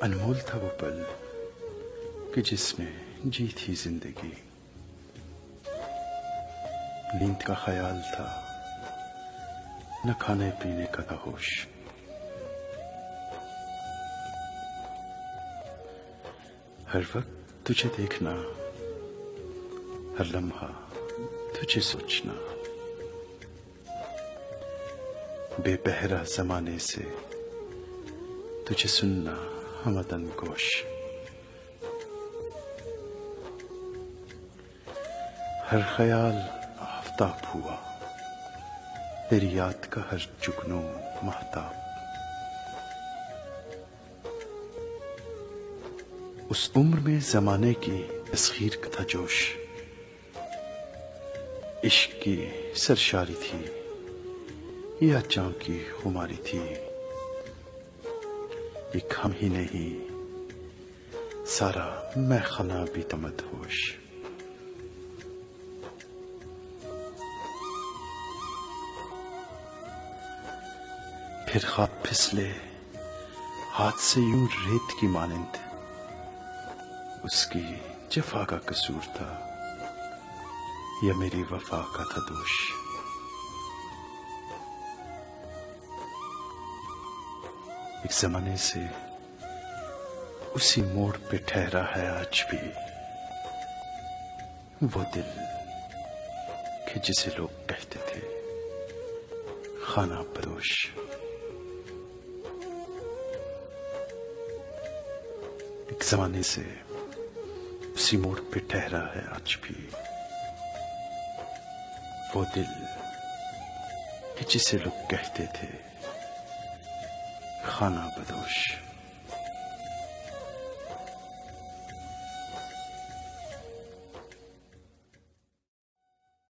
अनमोल था वो पल कि जिसमें जी थी जिंदगी। नींद का ख्याल था, न खाने पीने का था होश। हर वक्त तुझे देखना, हर लम्हा तुझे सोचना, बेपहरा जमाने से तुझे सुनना हमदन गोश। हर ख्याल आफ्ताब हुआ, तेरी याद का हर जुगनू महताब। उस उम्र में जमाने की तस्खीर का था जोश। इश्क की सरशारी थी या चाँव की खुमारी थी। एक हम ही नहीं, सारा मैं खना भी तमद होश। फिर ख्वाब फिसले हाथ से यूं रेत की मानिंद। उसकी जफा का कसूर था या मेरी वफा का था दोष। एक जमाने से उसी मोड़ पे ठहरा है आज भी वो दिल कि जिसे लोग कहते थे खाना बदोश। एक जमाने से उसी मोड़ पे ठहरा है आज भी वो दिल कि जिसे लोग कहते थे खाना बदोश।